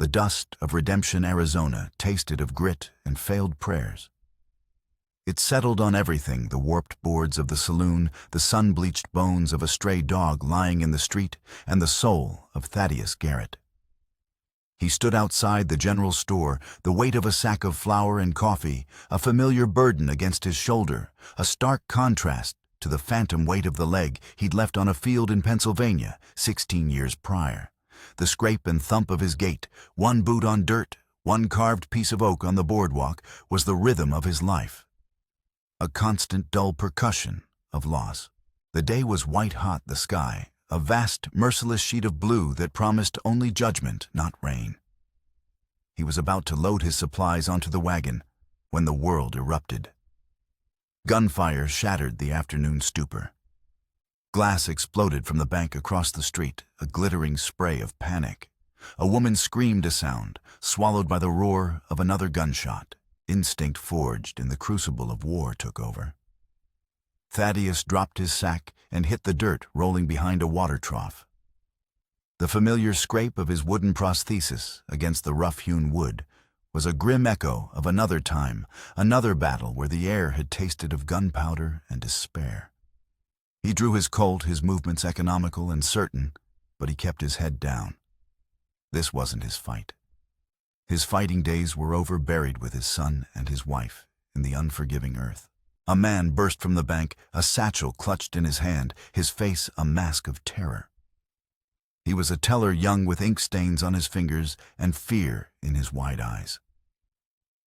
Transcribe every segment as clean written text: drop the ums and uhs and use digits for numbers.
The dust of Redemption, Arizona tasted of grit and failed prayers. It settled on everything: the warped boards of the saloon, the sun-bleached bones of a stray dog lying in the street, and the soul of Thaddeus Garrett. He stood outside the general store, the weight of a sack of flour and coffee, a familiar burden against his shoulder, a stark contrast to the phantom weight of the leg he'd left on a field in Pennsylvania 16 years prior. The scrape and thump of his gait, one boot on dirt, one carved piece of oak on the boardwalk, was the rhythm of his life. A constant dull percussion of loss. The day was white-hot, the sky, a vast, merciless sheet of blue that promised only judgment, not rain. He was about to load his supplies onto the wagon when the world erupted. Gunfire shattered the afternoon stupor. Glass exploded from the bank across the street, a glittering spray of panic. A woman screamed a sound, swallowed by the roar of another gunshot. Instinct forged in the crucible of war took over. Thaddeus dropped his sack and hit the dirt rolling behind a water trough. The familiar scrape of his wooden prosthesis against the rough-hewn wood was a grim echo of another time, another battle where the air had tasted of gunpowder and despair. He drew his Colt, his movements economical and certain, but he kept his head down. This wasn't his fight. His fighting days were over, buried with his son and his wife in the unforgiving earth. A man burst from the bank, a satchel clutched in his hand, his face a mask of terror. He was a teller young with ink stains on his fingers and fear in his wide eyes.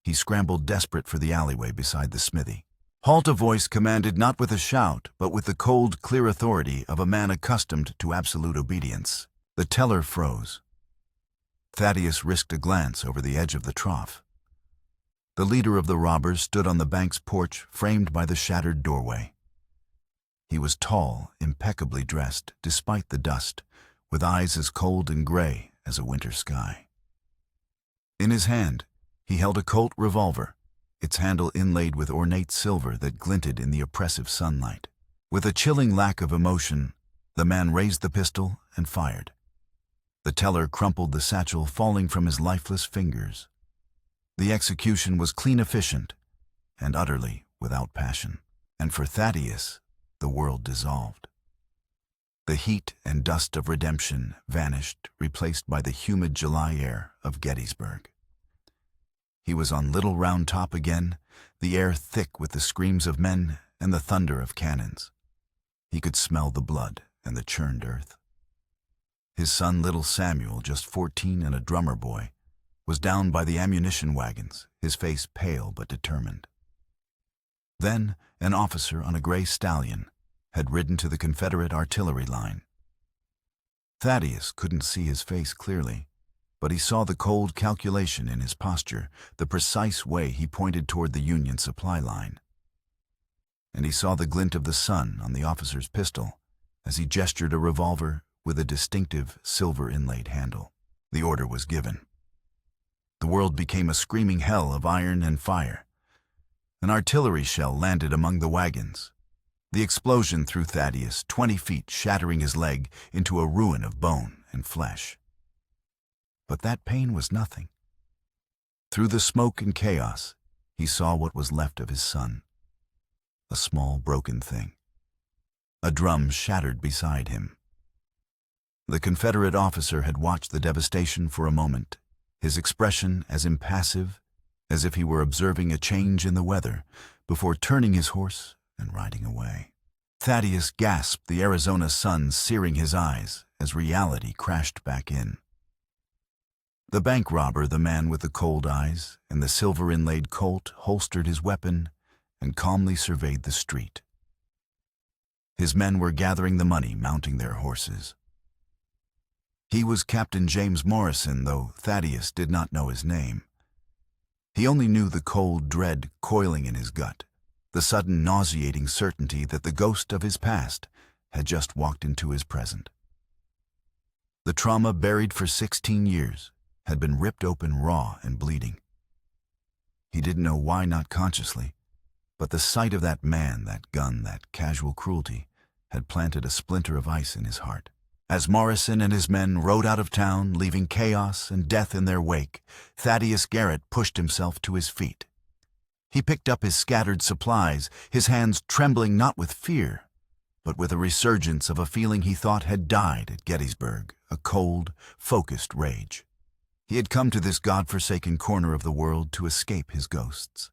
He scrambled desperate for the alleyway beside the smithy. "Halt!" a voice commanded, not with a shout, but with the cold, clear authority of a man accustomed to absolute obedience. The teller froze. Thaddeus risked a glance over the edge of the trough. The leader of the robbers stood on the bank's porch, framed by the shattered doorway. He was tall, impeccably dressed, despite the dust, with eyes as cold and gray as a winter sky. In his hand, he held a Colt revolver, its handle inlaid with ornate silver that glinted in the oppressive sunlight. With a chilling lack of emotion, the man raised the pistol and fired. The teller crumpled the satchel, falling from his lifeless fingers. The execution was clean, efficient, and utterly without passion. And for Thaddeus, the world dissolved. The heat and dust of redemption vanished, replaced by the humid July air of Gettysburg. He was on Little Round Top again, the air thick with the screams of men and the thunder of cannons. He could smell the blood and the churned earth. His son, little Samuel, just 14 and a drummer boy, was down by the ammunition wagons, his face pale but determined. Then an officer on a gray stallion had ridden to the Confederate artillery line. Thaddeus couldn't see his face clearly, but he saw the cold calculation in his posture, the precise way he pointed toward the Union supply line. And he saw the glint of the sun on the officer's pistol as he gestured a revolver with a distinctive silver-inlaid handle. The order was given. The world became a screaming hell of iron and fire. An artillery shell landed among the wagons. The explosion threw Thaddeus 20 feet, shattering his leg into a ruin of bone and flesh. But that pain was nothing. Through the smoke and chaos, he saw what was left of his son. A small, broken thing. A drum shattered beside him. The Confederate officer had watched the devastation for a moment, his expression as impassive as if he were observing a change in the weather, before turning his horse and riding away. Thaddeus gasped, the Arizona sun searing his eyes as reality crashed back in. The bank robber, the man with the cold eyes and the silver-inlaid Colt, holstered his weapon and calmly surveyed the street. His men were gathering the money, mounting their horses. He was Captain James Morrison, though Thaddeus did not know his name. He only knew the cold dread coiling in his gut, the sudden nauseating certainty that the ghost of his past had just walked into his present. The trauma, buried for 16 years, had been ripped open raw and bleeding. He didn't know why, not consciously, but the sight of that man, that gun, that casual cruelty, had planted a splinter of ice in his heart. As Morrison and his men rode out of town, leaving chaos and death in their wake, Thaddeus Garrett pushed himself to his feet. He picked up his scattered supplies, his hands trembling not with fear, but with a resurgence of a feeling he thought had died at Gettysburg, a cold, focused rage. He had come to this God-forsaken corner of the world to escape his ghosts.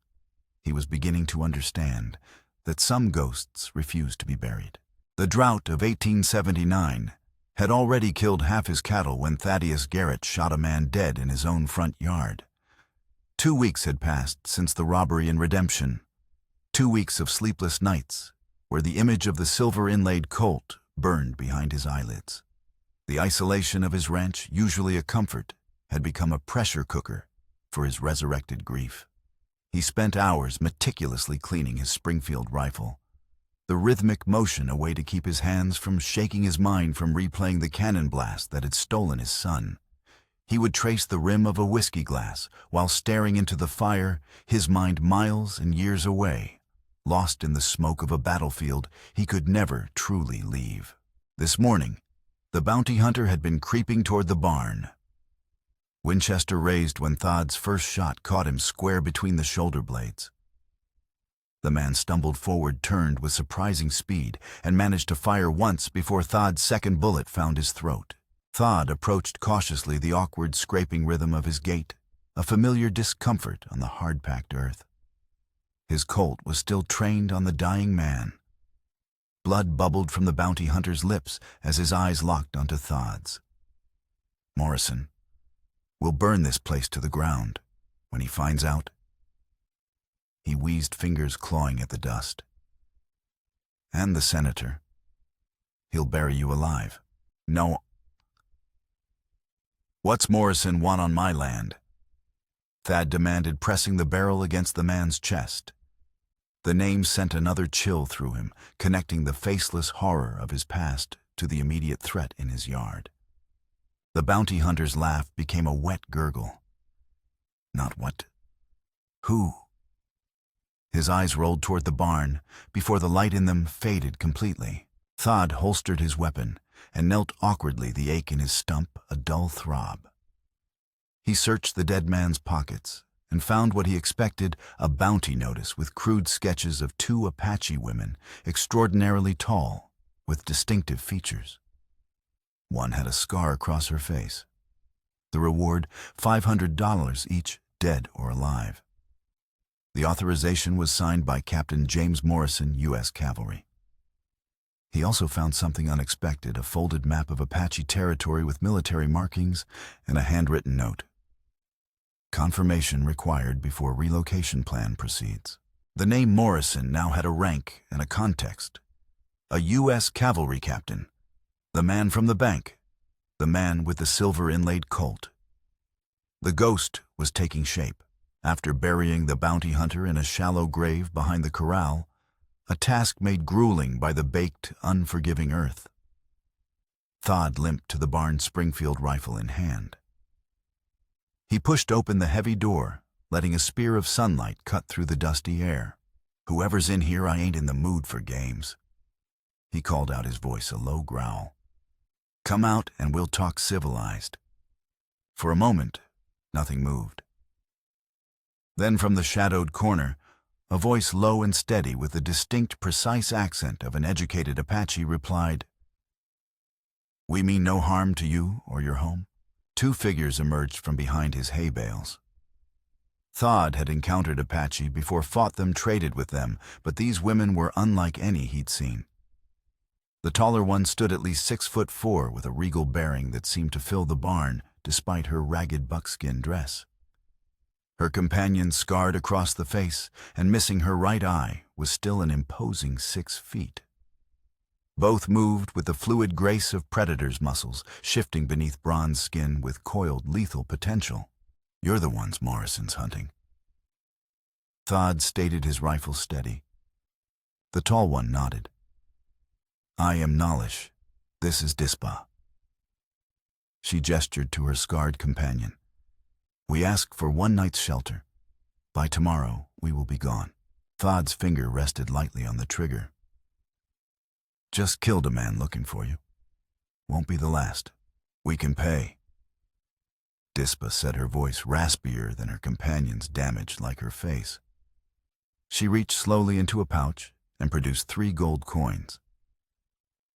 He was beginning to understand that some ghosts refuse to be buried. The drought of 1879 had already killed half his cattle when Thaddeus Garrett shot a man dead in his own front yard. 2 weeks had passed since the robbery and redemption, 2 weeks of sleepless nights, where the image of the silver-inlaid colt burned behind his eyelids. The isolation of his ranch, usually a comfort, had become a pressure cooker for his resurrected grief. He spent hours meticulously cleaning his Springfield rifle, the rhythmic motion a way to keep his hands from shaking, his mind from replaying the cannon blast that had stolen his son. He would trace the rim of a whiskey glass while staring into the fire, his mind miles and years away, lost in the smoke of a battlefield he could never truly leave. This morning, the bounty hunter had been creeping toward the barn. Winchester raised when Thad's first shot caught him square between the shoulder blades. The man stumbled forward, turned with surprising speed, and managed to fire once before Thad's second bullet found his throat. Thad approached cautiously, the awkward scraping rhythm of his gait, a familiar discomfort on the hard-packed earth. His colt was still trained on the dying man. Blood bubbled from the bounty hunter's lips as his eyes locked onto Thad's. "Morrison, we'll burn this place to the ground when he finds out." He wheezed, fingers clawing at the dust. "And the senator. He'll bury you alive." "No." "What's Morrison want on my land?" Thad demanded, pressing the barrel against the man's chest. The name sent another chill through him, connecting the faceless horror of his past to the immediate threat in his yard. The bounty hunter's laugh became a wet gurgle. "Not what? Who?" His eyes rolled toward the barn before the light in them faded completely. Thad holstered his weapon and knelt awkwardly, the ache in his stump a dull throb. He searched the dead man's pockets and found what he expected, a bounty notice with crude sketches of 2 Apache women, extraordinarily tall, with distinctive features. One had a scar across her face. The reward, $500 each, dead or alive. The authorization was signed by Captain James Morrison, U.S. Cavalry. He also found something unexpected, a folded map of Apache territory with military markings and a handwritten note. Confirmation required before relocation plan proceeds. The name Morrison now had a rank and a context. A U.S. cavalry captain. The man from the bank. The man with the silver-inlaid colt. The ghost was taking shape. After burying the bounty hunter in a shallow grave behind the corral, a task made grueling by the baked, unforgiving earth. Thad limped to the barn, Springfield rifle in hand. He pushed open the heavy door, letting a spear of sunlight cut through the dusty air. "Whoever's in here, I ain't in the mood for games." He called out, his voice a low growl. "Come out and we'll talk civilized." For a moment, nothing moved. Then from the shadowed corner, a voice low and steady with the distinct, precise accent of an educated Apache replied, "We mean no harm to you or your home." 2 figures emerged from behind his hay bales. Thad had encountered Apache before, fought them, traded with them, but these women were unlike any he'd seen. The taller one stood at least 6'4", with a regal bearing that seemed to fill the barn despite her ragged buckskin dress. Her companion, scarred across the face and missing her right eye, was still an imposing 6 feet. Both moved with the fluid grace of predators' muscles, shifting beneath bronze skin with coiled, lethal potential. "You're the ones Morrison's hunting." Thad stated, his rifle steady. The tall one nodded. "I am Nalish. This is Dispa." She gestured to her scarred companion. "We ask for 1 night's shelter. By tomorrow, we will be gone." Thad's finger rested lightly on the trigger. "Just killed a man looking for you. Won't be the last. We can pay." Dispa said, her voice raspier than her companion's, damaged like her face. She reached slowly into a pouch and produced 3 gold coins.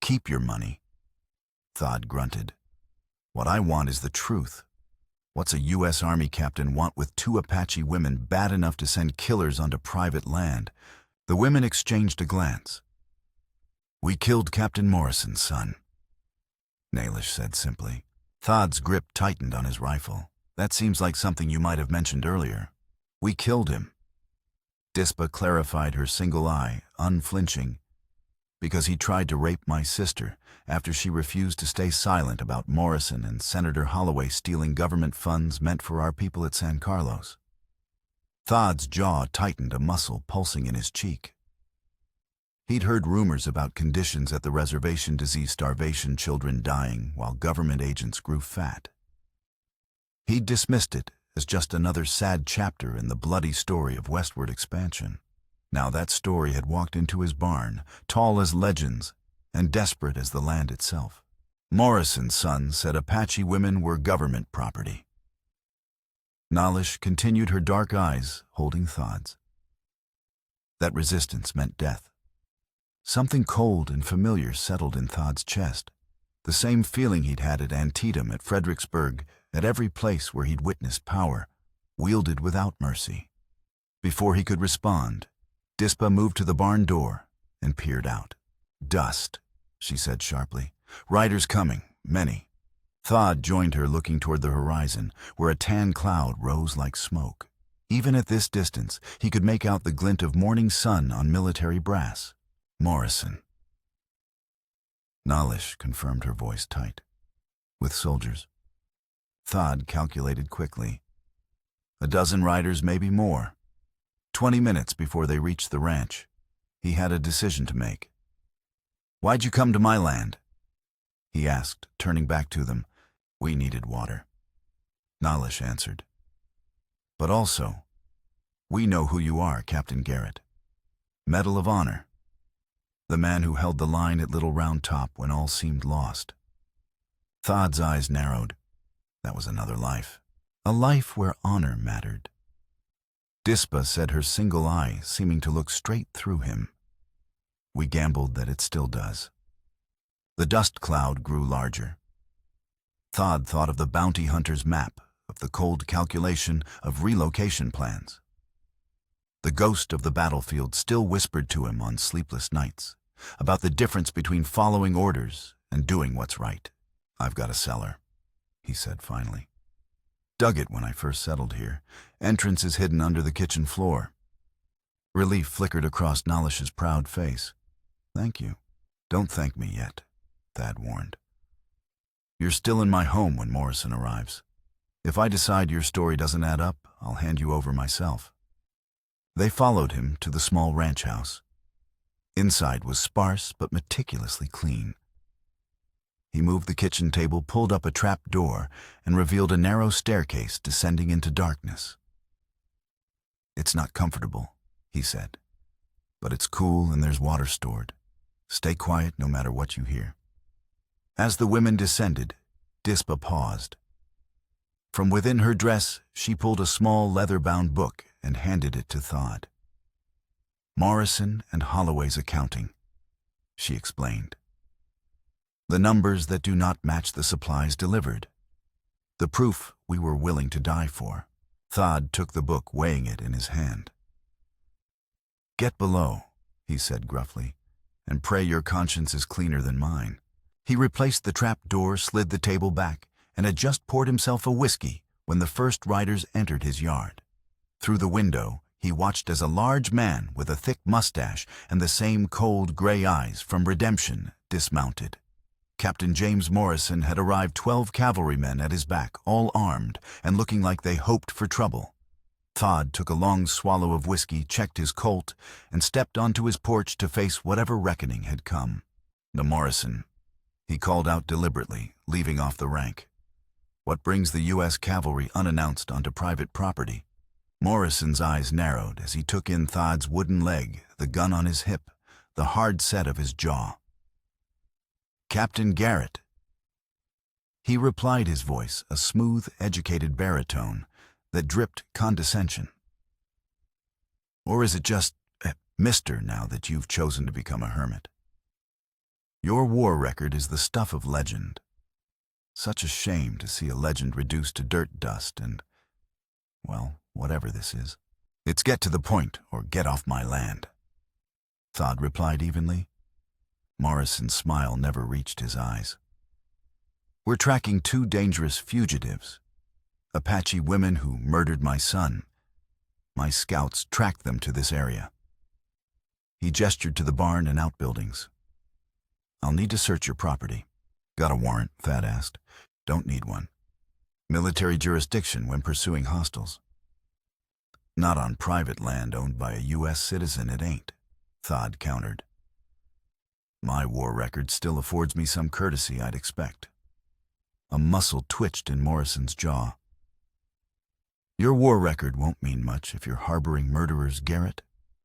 "Keep your money," Thad grunted. "What I want is the truth. What's a U.S. Army captain want with 2 Apache women bad enough to send killers onto private land?" The women exchanged a glance. "We killed Captain Morrison's son," Nailish said simply. Thad's grip tightened on his rifle. "That seems like something you might have mentioned earlier." "We killed him," Dispa clarified, her single eye unflinching, "because he tried to rape my sister after she refused to stay silent about Morrison and Senator Holloway stealing government funds meant for our people at San Carlos." Thad's jaw tightened, a muscle pulsing in his cheek. He'd heard rumors about conditions at the reservation, disease, starvation, children dying while government agents grew fat. He'd dismissed it as just another sad chapter in the bloody story of westward expansion. Now that story had walked into his barn, tall as legends and desperate as the land itself. Morrison's son said Apache women were government property. Nailish continued, her dark eyes holding Thad's. That resistance meant death. Something cold and familiar settled in Thad's chest, the same feeling he'd had at Antietam, at Fredericksburg, at every place where he'd witnessed power, wielded without mercy. Before he could respond, Dispa moved to the barn door and peered out. "Dust," she said sharply. "Riders coming, many." Thad joined her, looking toward the horizon, where a tan cloud rose like smoke. Even at this distance, he could make out the glint of morning sun on military brass. "Morrison." Nailish confirmed, her voice tight. "With soldiers." Thad calculated quickly. 1 dozen riders, maybe more. 20 minutes before they reached the ranch, he had a decision to make. "Why'd you come to my land?" he asked, turning back to them. "We needed water," Nailish answered. "But also, we know who you are, Captain Garrett. Medal of Honor. The man who held the line at Little Round Top when all seemed lost." Thad's eyes narrowed. That was another life. A life where honor mattered. Dispa said, her single eye seeming to look straight through him. "We gambled that it still does." The dust cloud grew larger. Thad thought of the bounty hunter's map, of the cold calculation of relocation plans. The ghost of the battlefield still whispered to him on sleepless nights about the difference between following orders and doing what's right. "I've got a cellar," he said finally. "Dug it when I first settled here. Entrance is hidden under the kitchen floor." Relief flickered across Nailish's proud face. "Thank you." "Don't thank me yet," Thad warned. "You're still in my home when Morrison arrives. If I decide your story doesn't add up, I'll hand you over myself." They followed him to the small ranch house. Inside was sparse but meticulously clean. He moved the kitchen table, pulled up a trap door, and revealed a narrow staircase descending into darkness. "It's not comfortable," he said, "but it's cool and there's water stored. Stay quiet no matter what you hear." As the women descended, Dispa paused. From within her dress, she pulled a small leather-bound book and handed it to Thad. "Morrison and Holloway's accounting," she explained. "The numbers that do not match the supplies delivered. The proof we were willing to die for." Thad took the book, weighing it in his hand. "Get below," he said gruffly, "and pray your conscience is cleaner than mine." He replaced the trap door, slid the table back, and had just poured himself a whiskey when the first riders entered his yard. Through the window, he watched as a large man with a thick mustache and the same cold gray eyes from Redemption dismounted. Captain James Morrison had arrived, 12 cavalrymen at his back, all armed and looking like they hoped for trouble. Thad took a long swallow of whiskey, checked his Colt, and stepped onto his porch to face whatever reckoning had come. "The Morrison," he called out deliberately, leaving off the rank. "What brings the U.S. cavalry unannounced onto private property?" Morrison's eyes narrowed as he took in Thad's wooden leg, the gun on his hip, the hard set of his jaw. "Captain Garrett," He replied, his voice a smooth, educated baritone that dripped condescension. Or is it just, Mister, now that you've chosen to become a hermit? Your war record is the stuff of legend. Such a shame to see a legend reduced to dirt dust and, well, whatever this is. It's get to the point or get off my land. Thad replied evenly. Morrison's smile never reached his eyes. We're tracking 2 dangerous fugitives, Apache women who murdered my son. My scouts tracked them to this area. He gestured to the barn and outbuildings. I'll need to search your property. Got a warrant? Thad asked. Don't need one. Military jurisdiction when pursuing hostiles. Not on private land owned by a U.S. citizen, it ain't, Thad countered. My war record still affords me some courtesy, I'd expect. A muscle twitched in Morrison's jaw. Your war record won't mean much if you're harboring murderers, Garrett.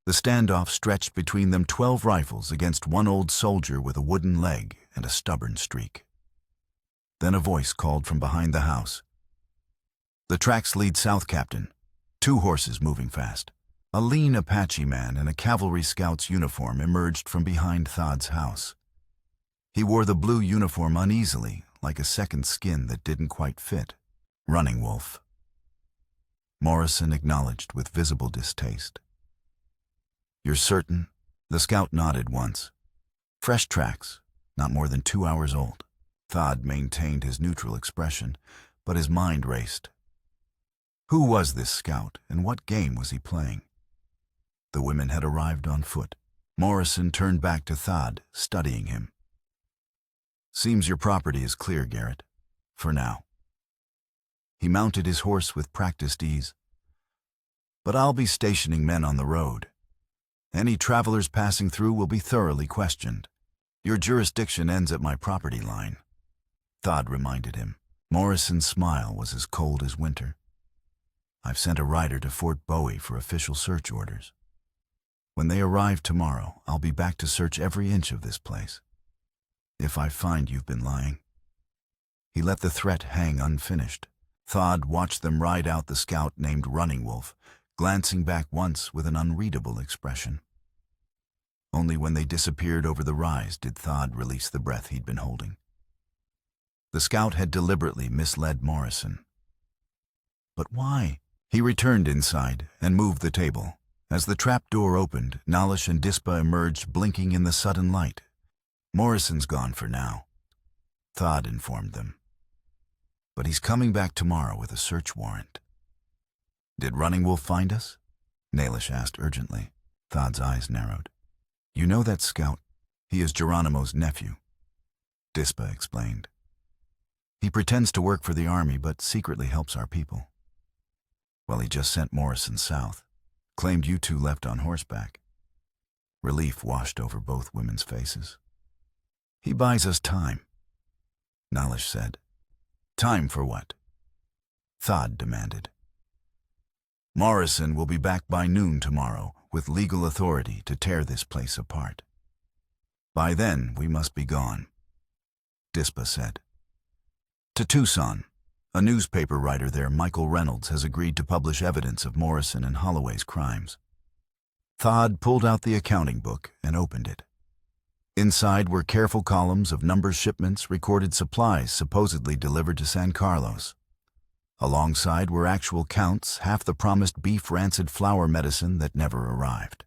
The standoff stretched between them 12 rifles against one old soldier with a wooden leg and a stubborn streak. Then a voice called from behind the house. The tracks lead south, Captain. 2 horses moving fast. A lean Apache man in a cavalry scout's uniform emerged from behind Thad's house. He wore the blue uniform uneasily, like a second skin that didn't quite fit. Running Wolf. Morrison acknowledged with visible distaste. You're certain? The scout nodded once. Fresh tracks, not more than 2 hours old. Thad maintained his neutral expression, but his mind raced. Who was this scout, and what game was he playing? The women had arrived on foot. Morrison turned back to Thad, studying him. Seems your property is clear, Garrett. For now. He mounted his horse with practiced ease. But I'll be stationing men on the road. Any travelers passing through will be thoroughly questioned. Your jurisdiction ends at my property line, Thad reminded him. Morrison's smile was as cold as winter. I've sent a rider to Fort Bowie for official search orders. When they arrive tomorrow, I'll be back to search every inch of this place. If I find you've been lying. He let the threat hang unfinished. Thad watched them ride out the scout named Running Wolf, glancing back once with an unreadable expression. Only when they disappeared over the rise did Thad release the breath he'd been holding. The scout had deliberately misled Morrison. But why? He returned inside and moved the table. As the trap door opened, Nalish and Dispa emerged, blinking in the sudden light. Morrison's gone for now, Thad informed them. But he's coming back tomorrow with a search warrant. Did Running Wolf find us? Nalish asked urgently. Thad's eyes narrowed. You know that scout? He is Geronimo's nephew, Dispa explained. He pretends to work for the army, but secretly helps our people. Well, he just sent Morrison south. Claimed you 2 left on horseback. Relief washed over both women's faces. He buys us time, Nalish said. Time for what? Thad demanded. Morrison will be back by noon tomorrow with legal authority to tear this place apart. By then, we must be gone, Dispa said. To Tucson, a newspaper writer there, Michael Reynolds, has agreed to publish evidence of Morrison and Holloway's crimes. Thad pulled out the accounting book and opened it. Inside were careful columns of numbered shipments, recorded supplies supposedly delivered to San Carlos. Alongside were actual counts, half the promised beef rancid flour medicine that never arrived.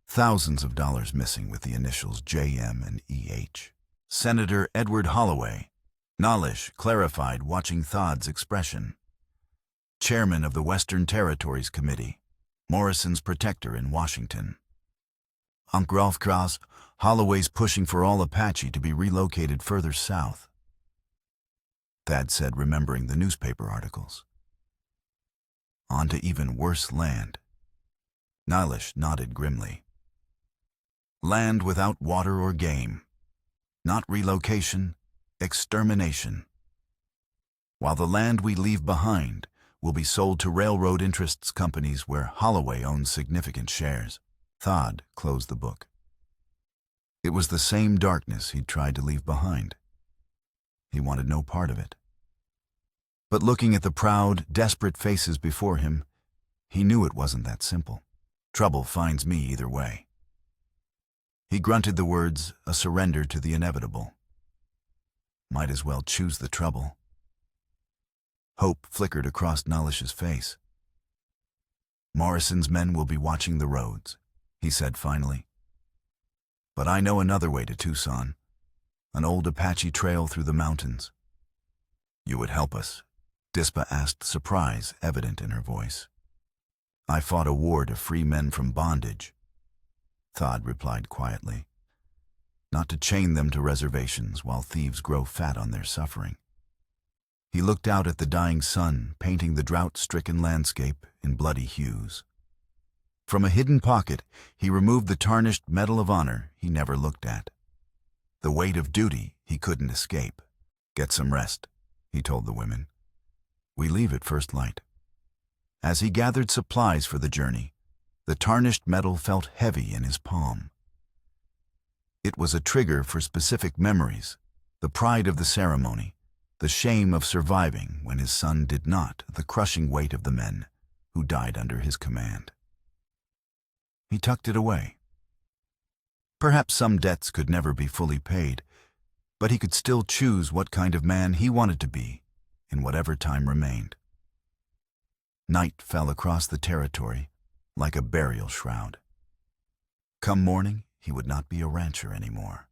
Thousands of dollars missing with the initials JM and EH. Senator Edward Holloway, Nalish clarified, watching Thad's expression. Chairman of the Western Territories Committee, Morrison's protector in Washington. Unc Rolf Cross, Holloway's pushing for all Apache to be relocated further south, Thad said, remembering the newspaper articles. On to even worse land. Nalish nodded grimly. Land without water or game. Not relocation, extermination. While the land we leave behind will be sold to railroad interests companies where Holloway owns significant shares. Thad closed the book. It was the same darkness he'd tried to leave behind. He wanted no part of it. But looking at the proud, desperate faces before him, he knew it wasn't that simple. Trouble finds me either way. He grunted the words, a surrender to the inevitable. Might as well choose the trouble. Hope flickered across Nalish's face. Morrison's men will be watching the roads, he said finally. But I know another way to Tucson, an old Apache trail through the mountains. You would help us? Dispa asked, surprise evident in her voice. I fought a war to free men from bondage, Thad replied quietly. Not to chain them to reservations while thieves grow fat on their suffering. He looked out at the dying sun, painting the drought-stricken landscape in bloody hues. From a hidden pocket, he removed the tarnished Medal of Honor he never looked at. The weight of duty he couldn't escape. Get some rest, he told the women. We leave at first light. As he gathered supplies for the journey, the tarnished medal felt heavy in his palm. It was a trigger for specific memories, the pride of the ceremony, the shame of surviving when his son did not, the crushing weight of the men who died under his command. He tucked it away. Perhaps some debts could never be fully paid, but he could still choose what kind of man he wanted to be in whatever time remained. Night fell across the territory like a burial shroud. Come morning, he would not be a rancher anymore.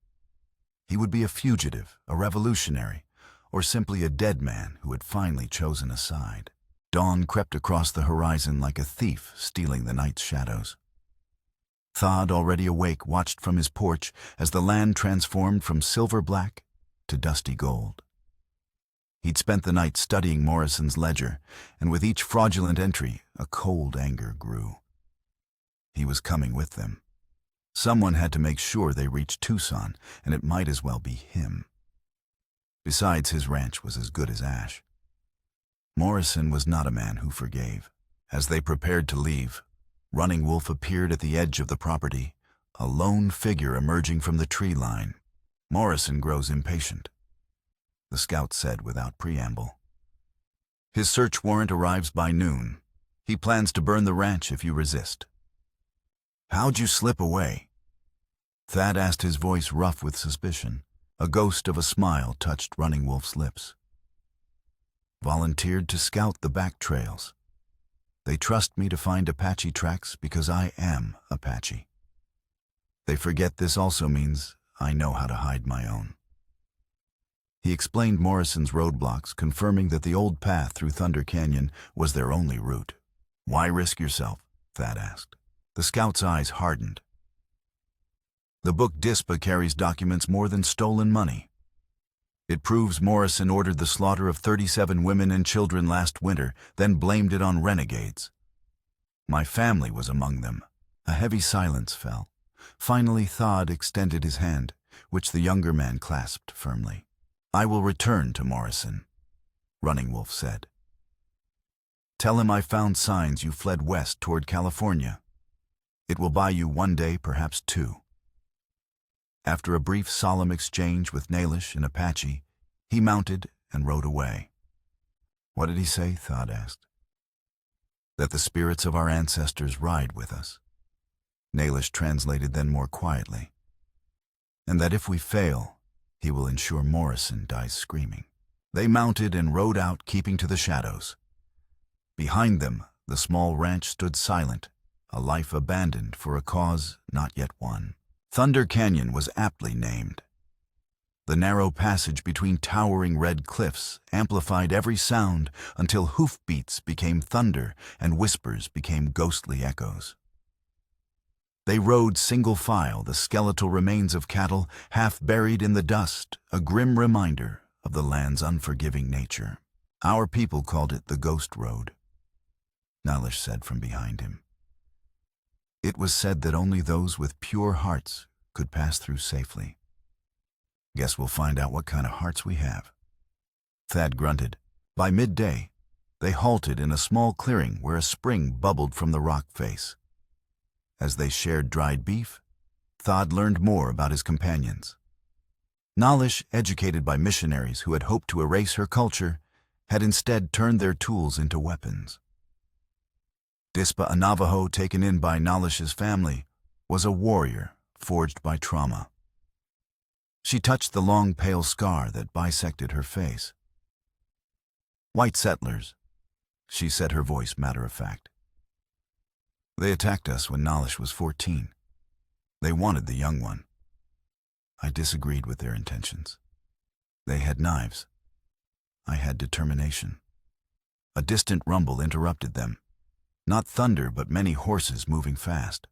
He would be a fugitive, a revolutionary, or simply a dead man who had finally chosen a side. Dawn crept across the horizon like a thief stealing the night's shadows. Thad, already awake, watched from his porch as the land transformed from silver-black to dusty gold. He'd spent the night studying Morrison's ledger, and with each fraudulent entry, a cold anger grew. He was coming with them. Someone had to make sure they reached Tucson, and it might as well be him. Besides, his ranch was as good as ash. Morrison was not a man who forgave. As they prepared to leave, Running Wolf appeared at the edge of the property, a lone figure emerging from the tree line. Morrison grows impatient, the scout said without preamble. His search warrant arrives by noon. He plans to burn the ranch if you resist. How'd you slip away? Thad asked, his voice rough with suspicion. A ghost of a smile touched Running Wolf's lips. Volunteered to scout the back trails. They trust me to find Apache tracks because I am Apache. They forget this also means I know how to hide my own. He explained Morrison's roadblocks, confirming that the old path through Thunder Canyon was their only route. Why risk yourself? Thad asked. The scout's eyes hardened. The book Dispa carries documents more than stolen money. It proves Morrison ordered the slaughter of 37 women and children last winter, then blamed it on renegades. My family was among them. A heavy silence fell. Finally, Thad extended his hand, which the younger man clasped firmly. I will return to Morrison, Running Wolf said. Tell him I found signs you fled west toward California. It will buy you 1 day, perhaps 2. After a brief solemn exchange with Nalish in Apache, he mounted and rode away. What did he say? Thad asked. That the spirits of our ancestors ride with us. Nalish translated then more quietly. And that if we fail, he will ensure Morrison dies screaming. They mounted and rode out, keeping to the shadows. Behind them, the small ranch stood silent, a life abandoned for a cause not yet won. Thunder Canyon was aptly named. The narrow passage between towering red cliffs amplified every sound until hoofbeats became thunder and whispers became ghostly echoes. They rode single file, the skeletal remains of cattle half buried in the dust, a grim reminder of the land's unforgiving nature. Our people called it the Ghost Road, Nalish said from behind him. It was said that only those with pure hearts could pass through safely. Guess we'll find out what kind of hearts we have. Thad grunted. By midday, they halted in a small clearing where a spring bubbled from the rock face. As they shared dried beef, Thad learned more about his companions. Nalish, educated by missionaries who had hoped to erase her culture, had instead turned their tools into weapons. Dispa, a Navajo taken in by Nalish's family, was a warrior forged by trauma. She touched the long, pale scar that bisected her face. "White settlers," she said, her voice matter-of-fact. "They attacked us when Nalish was 14. They wanted the young one. I disagreed with their intentions. They had knives. I had determination." A distant rumble interrupted them. Not thunder, but many horses moving fast.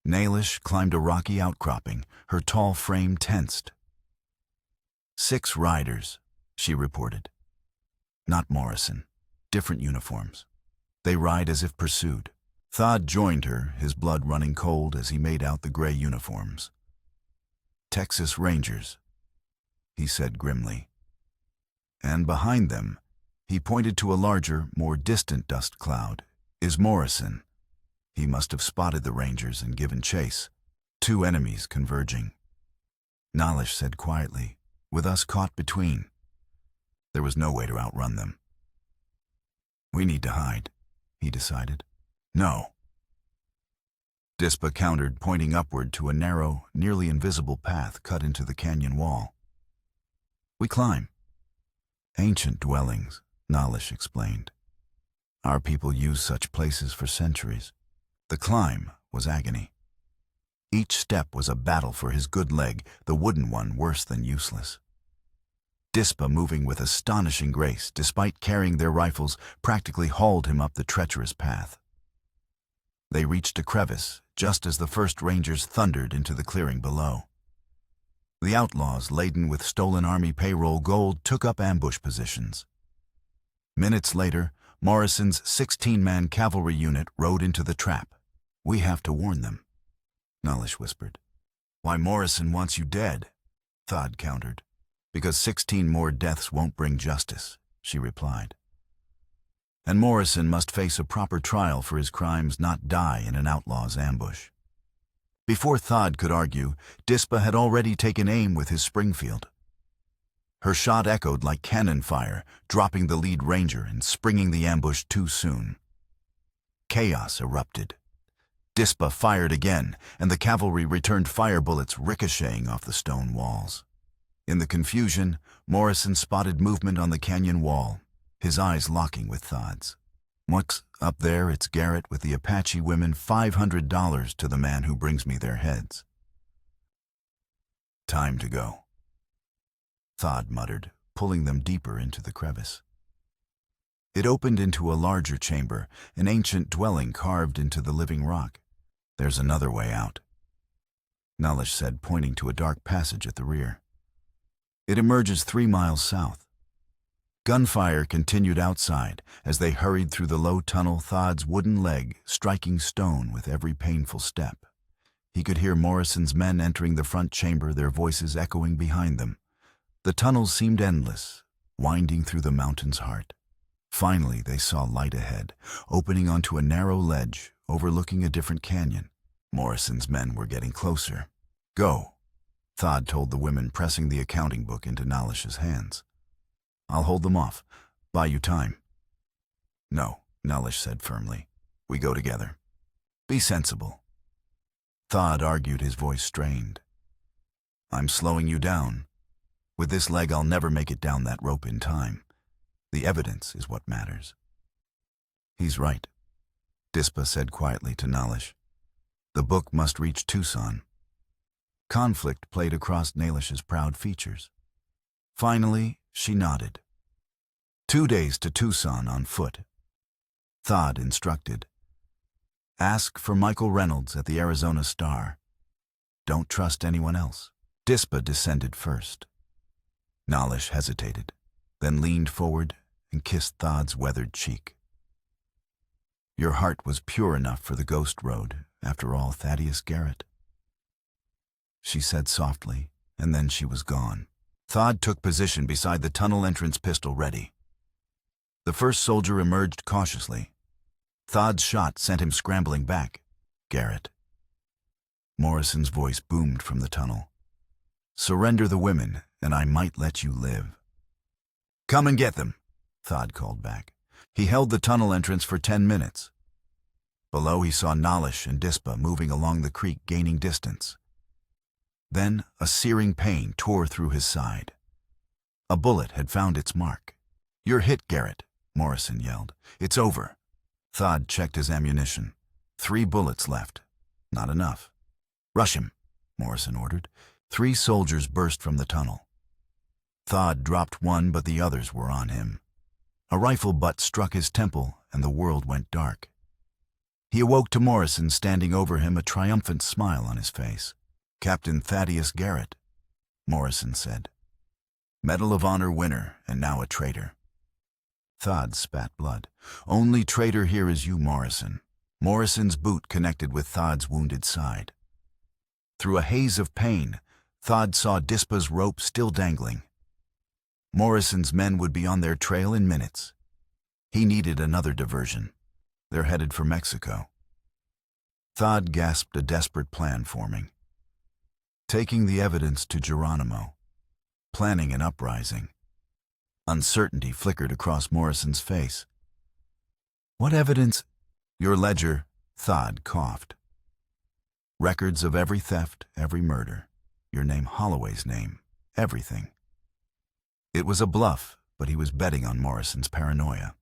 Nalish climbed a rocky outcropping, her tall frame tensed. "6 riders," she reported. "Not Morrison. Different uniforms. They ride as if pursued." Thad joined her, his blood running cold as he made out the gray uniforms. "Texas Rangers," he said grimly. And behind them, he pointed to a larger, more distant dust cloud, "is Morrison." He must have spotted the Rangers and given chase. 2 enemies converging. Nalish said quietly, "With us caught between." There was no way to outrun them. "We need to hide," he decided. "No." Dispa countered, pointing upward to a narrow, nearly invisible path cut into the canyon wall. "We climb." "Ancient dwellings," Nalish explained. "Our people used such places for centuries." The climb was agony. Each step was a battle for his good leg, the wooden one worse than useless. Dispa, moving with astonishing grace, despite carrying their rifles, practically hauled him up the treacherous path. They reached a crevice just as the first Rangers thundered into the clearing below. The outlaws, laden with stolen army payroll gold, took up ambush positions. Minutes later, Morrison's 16-man cavalry unit rode into the trap. "We have to warn them," Nalish whispered. "Why, Morrison wants you dead," Thad countered. "Because 16 more deaths won't bring justice," she replied. "And Morrison must face a proper trial for his crimes, not die in an outlaw's ambush." Before Thad could argue, Dispa had already taken aim with his Springfield. Her shot echoed like cannon fire, dropping the lead ranger and springing the ambush too soon. Chaos erupted. Dispa fired again, and the cavalry returned fire bullets ricocheting off the stone walls. In the confusion, Morrison spotted movement on the canyon wall, his eyes locking with Thad's. "What's up there? It's Garrett with the Apache women. $500 to the man who brings me their heads." "Time to go," Thad muttered, pulling them deeper into the crevice. It opened into a larger chamber, an ancient dwelling carved into the living rock. "There's another way out," Nalish said, pointing to a dark passage at the rear. "It emerges 3 miles south." Gunfire continued outside as they hurried through the low tunnel, Thad's wooden leg striking stone with every painful step. He could hear Morrison's men entering the front chamber, their voices echoing behind them. The tunnels seemed endless, winding through the mountain's heart. Finally, they saw light ahead, opening onto a narrow ledge overlooking a different canyon. Morrison's men were getting closer. "Go," Thad told the women, pressing the accounting book into Nalish's hands. "I'll hold them off. Buy you time." "No," Nalish said firmly. "We go together. Be sensible." Thad argued, his voice strained. "I'm slowing you down. With this leg, I'll never make it down that rope in time. The evidence is what matters." "He's right," Dispa said quietly to Nalish. "The book must reach Tucson." Conflict played across Nalish's proud features. Finally, she nodded. 2 days to Tucson on foot. Thad instructed. "Ask for Michael Reynolds at the Arizona Star. Don't trust anyone else." Dispa descended first. Nalish hesitated, then leaned forward and kissed Thad's weathered cheek. "Your heart was pure enough for the ghost road, after all, Thaddeus Garrett," she said softly, and then she was gone. Thad took position beside the tunnel entrance, pistol ready. The first soldier emerged cautiously. Thad's shot sent him scrambling back. "Garrett." Morrison's voice boomed from the tunnel. Surrender the women, and I might let you live. Come and get them, Thad called back. He held the tunnel entrance for 10 minutes. Below he saw Nalish and Dispa moving along the creek, gaining distance. Then a searing pain tore through his side. A bullet had found its mark. You're hit, Garrett, Morrison yelled. It's over. Thad checked his ammunition. 3 bullets left. Not enough. Rush him, Morrison ordered. 3 soldiers burst from the tunnel. Thad dropped one, but the others were on him. A rifle butt struck his temple, and the world went dark. He awoke to Morrison standing over him, a triumphant smile on his face. Captain Thaddeus Garrett, Morrison said. Medal of Honor winner, and now a traitor. Thad spat blood. Only traitor here is you, Morrison. Morrison's boot connected with Thad's wounded side. Through a haze of pain, Thad saw Dispa's rope still dangling. Morrison's men would be on their trail in minutes. He needed another diversion. They're headed for Mexico. Thad gasped, a desperate plan forming. Taking the evidence to Geronimo. Planning an uprising. Uncertainty flickered across Morrison's face. What evidence? Your ledger, Thad coughed. Records of every theft, every murder. Your name, Holloway's name. Everything. It was a bluff, but he was betting on Morrison's paranoia.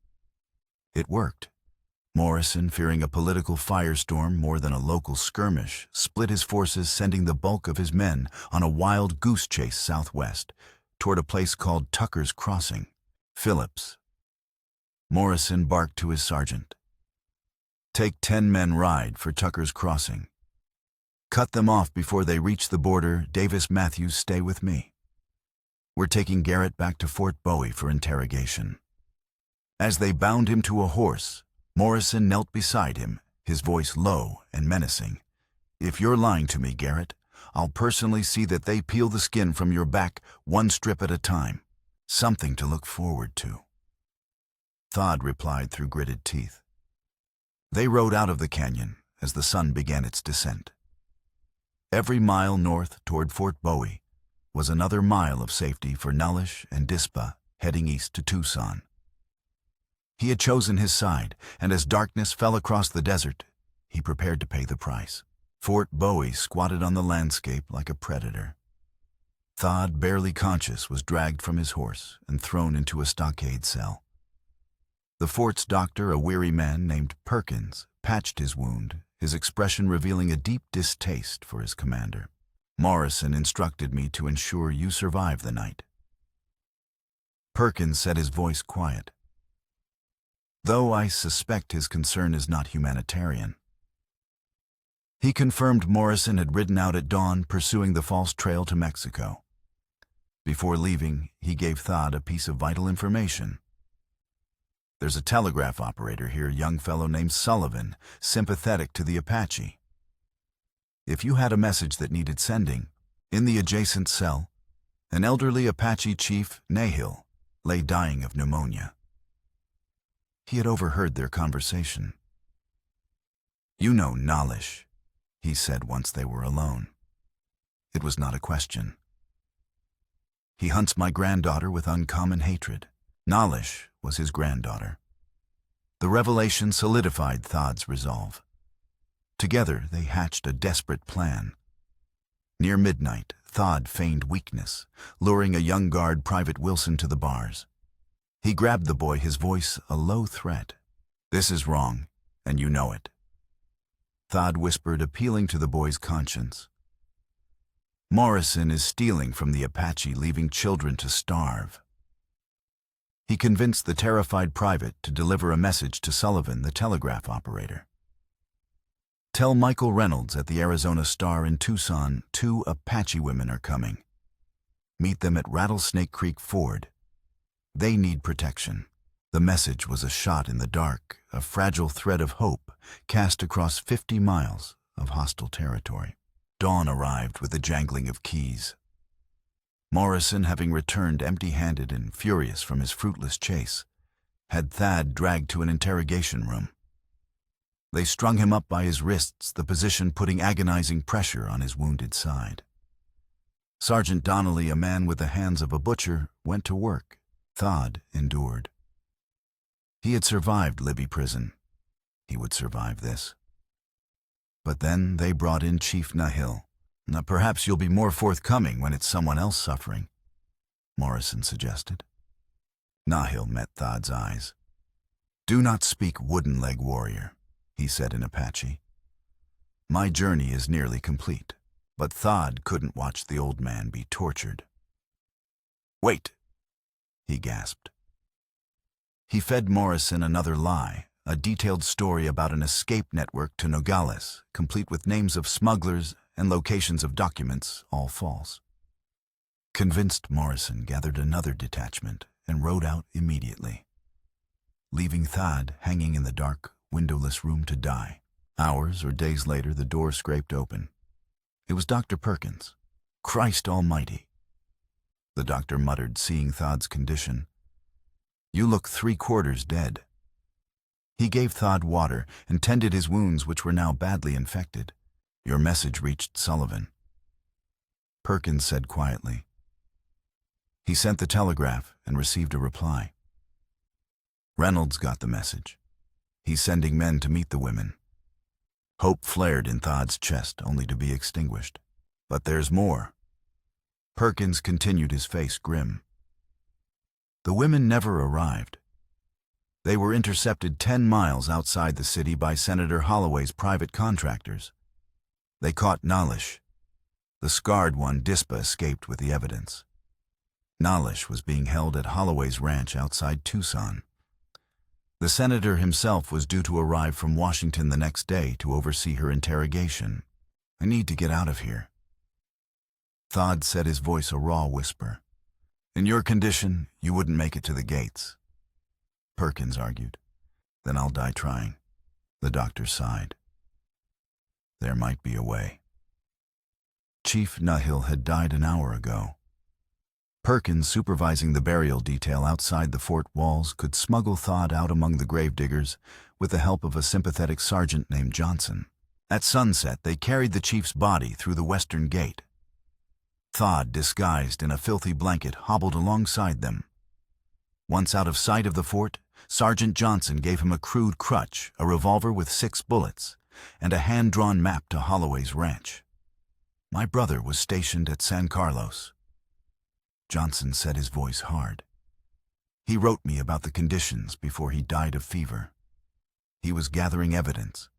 It worked. Morrison, fearing a political firestorm more than a local skirmish, split his forces, sending the bulk of his men on a wild goose chase southwest, toward a place called Tucker's Crossing, Phillips. Morrison barked to his sergeant. Take 10 men ride for Tucker's Crossing. Cut them off before they reach the border. Davis Matthews, stay with me. We're taking Garrett back to Fort Bowie for interrogation. As they bound him to a horse, Morrison knelt beside him, his voice low and menacing. If you're lying to me, Garrett, I'll personally see that they peel the skin from your back, one strip at a time. Something to look forward to. Thad replied through gritted teeth. They rode out of the canyon as the sun began its descent. Every mile north toward Fort Bowie was another mile of safety for Nalish and Dispa heading east to Tucson. He had chosen his side, and as darkness fell across the desert, he prepared to pay the price. Fort Bowie squatted on the landscape like a predator. Thad, barely conscious, was dragged from his horse and thrown into a stockade cell. The fort's doctor, a weary man named Perkins, patched his wound, his expression revealing a deep distaste for his commander. Morrison instructed me to ensure you survive the night. Perkins said, his voice quiet. Though I suspect his concern is not humanitarian. He confirmed Morrison had ridden out at dawn, pursuing the false trail to Mexico. Before leaving, he gave Thad a piece of vital information. There's a telegraph operator here, a young fellow named Sullivan, sympathetic to the Apache. If you had a message that needed sending, in the adjacent cell, an elderly Apache chief, Nahil, lay dying of pneumonia. He had overheard their conversation. You know Nalish, he said once they were alone. It was not a question. He hunts my granddaughter with uncommon hatred. Nalish was his granddaughter. The revelation solidified Thad's resolve. Together they hatched a desperate plan. Near midnight, Thad feigned weakness, luring a young guard, Private Wilson, to the bars. He grabbed the boy, his voice a low threat. This is wrong, and you know it. Thad whispered, appealing to the boy's conscience. Morrison is stealing from the Apache, leaving children to starve. He convinced the terrified private to deliver a message to Sullivan, the telegraph operator. Tell Michael Reynolds at the Arizona Star in Tucson 2 Apache women are coming. Meet them at Rattlesnake Creek Ford. They need protection. The message was a shot in the dark, a fragile thread of hope cast across 50 miles of hostile territory. Dawn arrived with the jangling of keys. Morrison, having returned empty-handed and furious from his fruitless chase, had Thad dragged to an interrogation room. They strung him up by his wrists, the position putting agonizing pressure on his wounded side. Sergeant Donnelly, a man with the hands of a butcher, went to work. Thad endured. He had survived Libby prison. He would survive this. But then they brought in Chief Nahil. Now perhaps you'll be more forthcoming when it's someone else suffering, Morrison suggested. Nahil met Thad's eyes. Do not speak, wooden leg warrior, he said in Apache. My journey is nearly complete, but Thad couldn't watch the old man be tortured. Wait, he gasped. He fed Morrison another lie, a detailed story about an escape network to Nogales, complete with names of smugglers and locations of documents, all false. Convinced, Morrison gathered another detachment and rode out immediately, leaving Thad hanging in the dark, windowless room to die. Hours or days later, the door scraped open. It was Dr. Perkins. Christ almighty, the doctor muttered, seeing Thad's condition. You look 3/4 dead. He gave Thad water and tended his wounds, which were now badly infected. Your message reached Sullivan, Perkins said quietly. He sent the telegraph and received a reply. Reynolds got the message. He's sending men to meet the women. Hope flared in Thad's chest, only to be extinguished. But there's more. Perkins continued, his face grim. The women never arrived. They were intercepted 10 miles outside the city by Senator Holloway's private contractors. They caught Nalish. The scarred one, Dispa, escaped with the evidence. Nalish was being held at Holloway's ranch outside Tucson. The senator himself was due to arrive from Washington the next day to oversee her interrogation. I need to get out of here. Thad said, his voice a raw whisper. In your condition, you wouldn't make it to the gates. Perkins argued. Then I'll die trying. The doctor sighed. There might be a way. Chief Nahil had died an hour ago. Perkins, supervising the burial detail outside the fort walls, could smuggle Thad out among the gravediggers with the help of a sympathetic sergeant named Johnson. At sunset, they carried the chief's body through the western gate. Thad, disguised in a filthy blanket, hobbled alongside them. Once out of sight of the fort, Sergeant Johnson gave him a crude crutch, a revolver with 6 bullets, and a hand-drawn map to Holloway's ranch. My brother was stationed at San Carlos. Johnson said, his voice hard. He wrote me about the conditions before he died of fever. He was gathering evidence.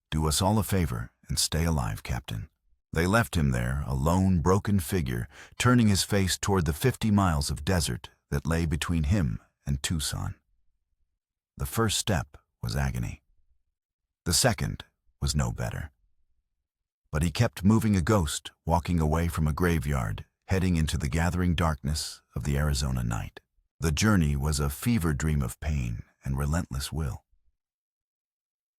Do us all a favor and stay alive, Captain. They left him there, a lone, broken figure, turning his face toward the 50 miles of desert that lay between him and Tucson. The first step was agony. The second was no better. But he kept moving, a ghost, walking away from a graveyard, heading into the gathering darkness of the Arizona night. The journey was a fever dream of pain and relentless will.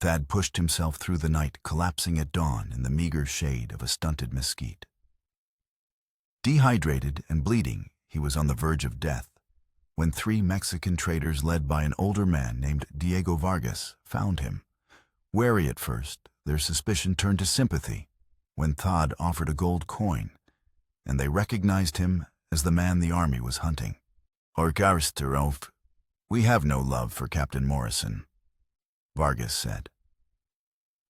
Thad pushed himself through the night, collapsing at dawn in the meager shade of a stunted mesquite. Dehydrated and bleeding, he was on the verge of death when 3 Mexican traders led by an older man named Diego Vargas found him. Wary at first, their suspicion turned to sympathy when Thad offered a gold coin, and they recognized him as the man the army was hunting. Orkarsterov, we have no love for Captain Morrison, Vargas said.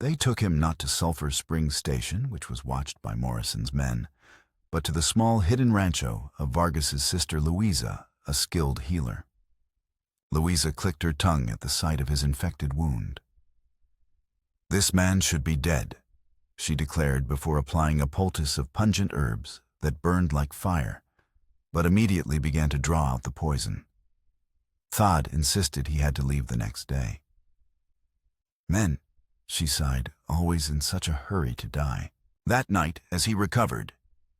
They took him not to Sulphur Springs Station, which was watched by Morrison's men, but to the small hidden rancho of Vargas's sister Louisa, a skilled healer. Louisa clicked her tongue at the sight of his infected wound. This man should be dead, she declared before applying a poultice of pungent herbs that burned like fire, but immediately began to draw out the poison. Thad insisted he had to leave the next day. Men, she sighed, always in such a hurry to die. That night, as he recovered,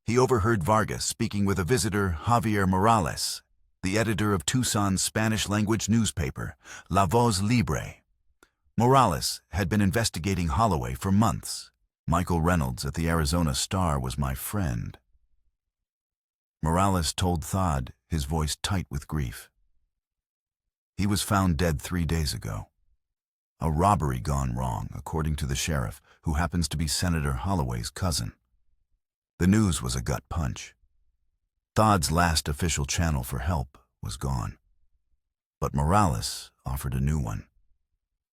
he overheard Vargas speaking with a visitor, Javier Morales, the editor of Tucson's Spanish-language newspaper, La Voz Libre. Morales had been investigating Holloway for months. Michael Reynolds at the Arizona Star was my friend. Morales told Thad, his voice tight with grief. He was found dead 3 days ago. A robbery gone wrong, according to the sheriff, who happens to be Senator Holloway's cousin. The news was a gut punch. Thodd's last official channel for help was gone. But Morales offered a new one.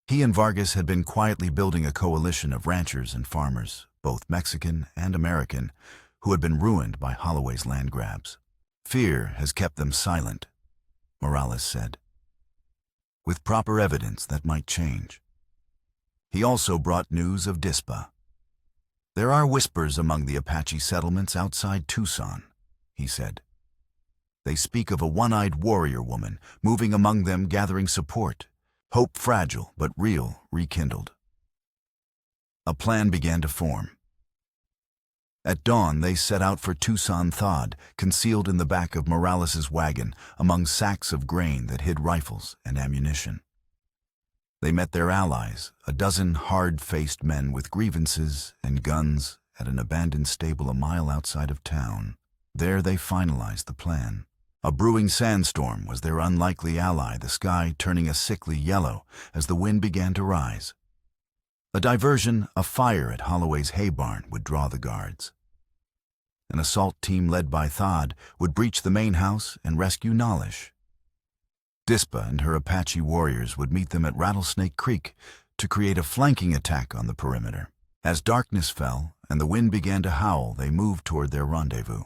He and Vargas had been quietly building a coalition of ranchers and farmers, both Mexican and American, who had been ruined by Holloway's land grabs. "Fear has kept them silent," Morales said. "With proper evidence, that might change." He also brought news of Dispa. "There are whispers among the Apache settlements outside Tucson," he said. "They speak of a one-eyed warrior woman moving among them, gathering support. Hope fragile but real rekindled." A plan began to form. At dawn, they set out for Tucson. Thodd, concealed in the back of Morales's wagon among sacks of grain that hid rifles and ammunition. They met their allies, a dozen hard-faced men with grievances and guns, at an abandoned stable a mile outside of town. There they finalized the plan. A brewing sandstorm was their unlikely ally, the sky turning a sickly yellow as the wind began to rise. A diversion, a fire at Holloway's hay barn, would draw the guards. An assault team led by Thodd would breach the main house and rescue Nalish. Dispa and her Apache warriors would meet them at Rattlesnake Creek to create a flanking attack on the perimeter. As darkness fell and the wind began to howl, they moved toward their rendezvous.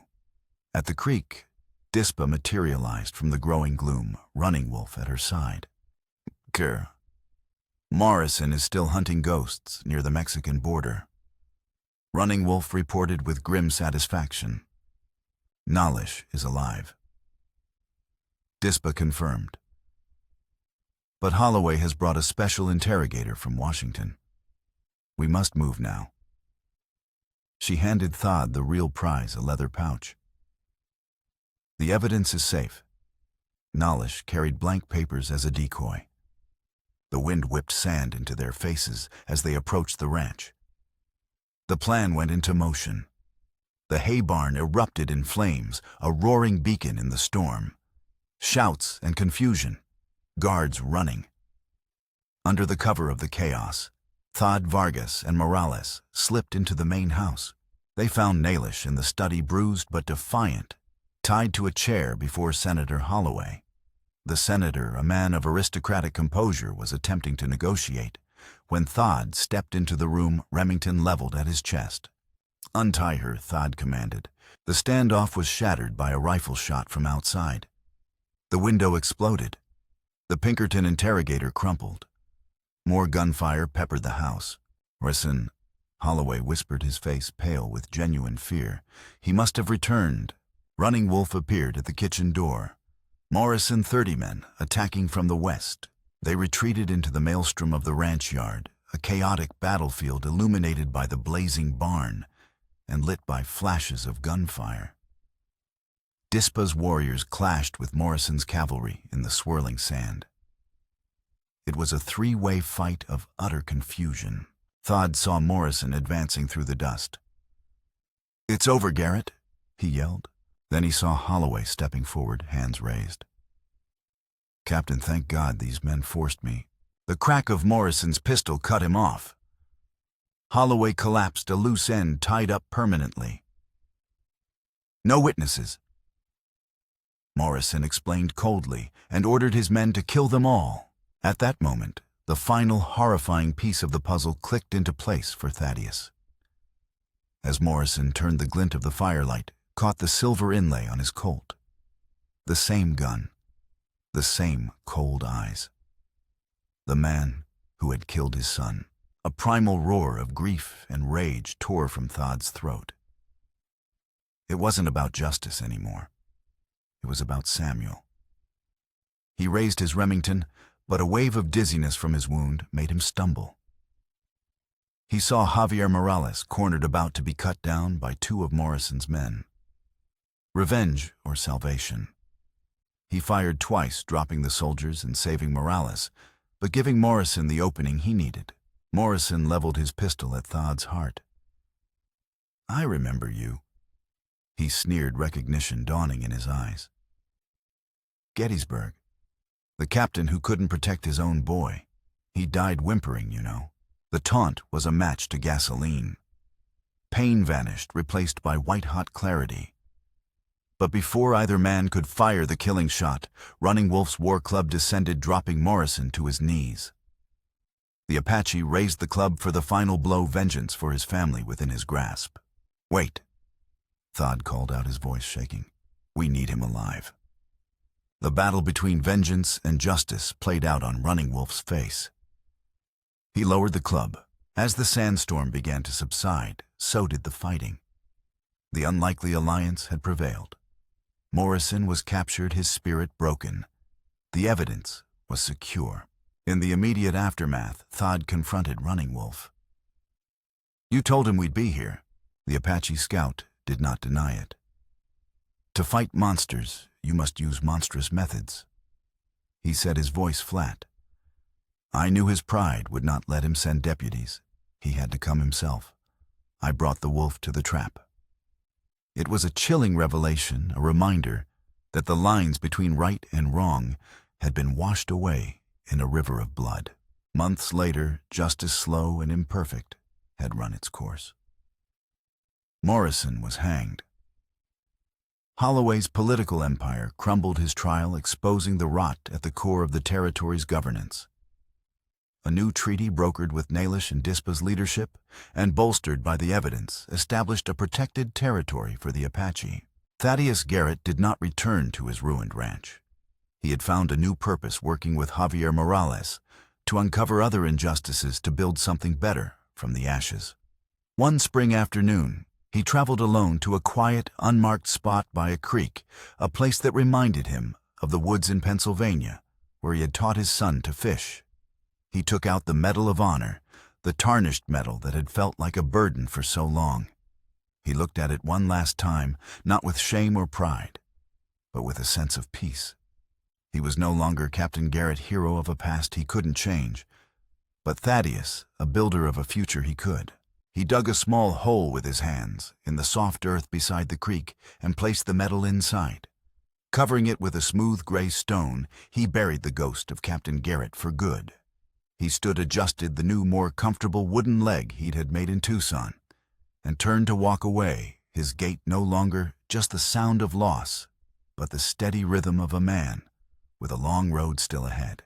At the creek, Dispa materialized from the growing gloom, Running Wolf at her side. "Kerr, Morrison is still hunting ghosts near the Mexican border." Running Wolf reported with grim satisfaction. "Nalish is alive." Dispa confirmed. "But Holloway has brought a special interrogator from Washington. We must move now." She handed Thodd the real prize, a leather pouch. "The evidence is safe." Nalish carried blank papers as a decoy. The wind whipped sand into their faces as they approached the ranch. The plan went into motion. The hay barn erupted in flames, a roaring beacon in the storm. Shouts and confusion, guards running. Under the cover of the chaos, Thodd, Vargas, and Morales slipped into the main house. They found Nalish in the study, bruised but defiant, tied to a chair before Senator Holloway. The senator, a man of aristocratic composure, was attempting to negotiate. When Thodd stepped into the room, Remington leveled at his chest. "Untie her," Thodd commanded. The standoff was shattered by a rifle shot from outside. The window exploded. The Pinkerton interrogator crumpled. More gunfire peppered the house. "Morrison," Holloway whispered, his face pale with genuine fear. "He must have returned." Running Wolf appeared at the kitchen door. Morrison, 30 men, attacking from the west. They retreated into the maelstrom of the ranch yard, a chaotic battlefield illuminated by the blazing barn and lit by flashes of gunfire. Dispa's warriors clashed with Morrison's cavalry in the swirling sand. It was a three-way fight of utter confusion. Thodd saw Morrison advancing through the dust. "It's over, Garrett," he yelled. Then he saw Holloway stepping forward, hands raised. "Captain, thank God these men forced me." The crack of Morrison's pistol cut him off. Holloway collapsed, a loose end tied up permanently. "No witnesses," Morrison explained coldly, and ordered his men to kill them all. At that moment, the final horrifying piece of the puzzle clicked into place for Thaddeus. As Morrison turned, the glint of the firelight caught the silver inlay on his Colt. The same gun, the same cold eyes. The man who had killed his son. A primal roar of grief and rage tore from Thodd's throat. It wasn't about justice anymore. It was about Samuel. He raised his Remington, but a wave of dizziness from his wound made him stumble. He saw Javier Morales cornered, about to be cut down by two of Morrison's men. Revenge or salvation. He fired twice, dropping the soldiers and saving Morales, but giving Morrison the opening he needed. Morrison leveled his pistol at Thodd's heart. "I remember you," he sneered, recognition dawning in his eyes. "Gettysburg. The captain who couldn't protect his own boy. He died whimpering, you know." The taunt was a match to gasoline. Pain vanished, replaced by white-hot clarity. But before either man could fire the killing shot, Running Wolf's war club descended, dropping Morrison to his knees. The Apache raised the club for the final blow, vengeance for his family within his grasp. "Wait," Thad called out, his voice shaking. "We need him alive." The battle between vengeance and justice played out on Running Wolf's face. He lowered the club. As the sandstorm began to subside, so did the fighting. The unlikely alliance had prevailed. Morrison was captured, his spirit broken. The evidence was secure. In the immediate aftermath, Thad confronted Running Wolf. "You told him we'd be here." The Apache scout did not deny it. "To fight monsters, you must use monstrous methods," he said, his voice flat. "I knew his pride would not let him send deputies. He had to come himself. I brought the wolf to the trap." It was a chilling revelation, a reminder that the lines between right and wrong had been washed away in a river of blood. Months later, justice, slow and imperfect, had run its course. Morrison was hanged. Holloway's political empire crumbled, his trial exposing the rot at the core of the territory's governance. A new treaty, brokered with Nalish and Dispa's leadership and bolstered by the evidence, established a protected territory for the Apache. Thaddeus Garrett did not return to his ruined ranch. He had found a new purpose, working with Javier Morales to uncover other injustices, to build something better from the ashes. One spring afternoon, he traveled alone to a quiet, unmarked spot by a creek, a place that reminded him of the woods in Pennsylvania, where he had taught his son to fish. He took out the Medal of Honor, the tarnished medal that had felt like a burden for so long. He looked at it one last time, not with shame or pride, but with a sense of peace. He was no longer Captain Garrett, hero of a past he couldn't change, but Thaddeus, a builder of a future he could. He dug a small hole with his hands in the soft earth beside the creek and placed the medal inside. Covering it with a smooth gray stone, he buried the ghost of Captain Garrett for good. He stood, adjusted the new, more comfortable wooden leg he'd had made in Tucson, and turned to walk away, his gait no longer just the sound of loss, but the steady rhythm of a man with a long road still ahead.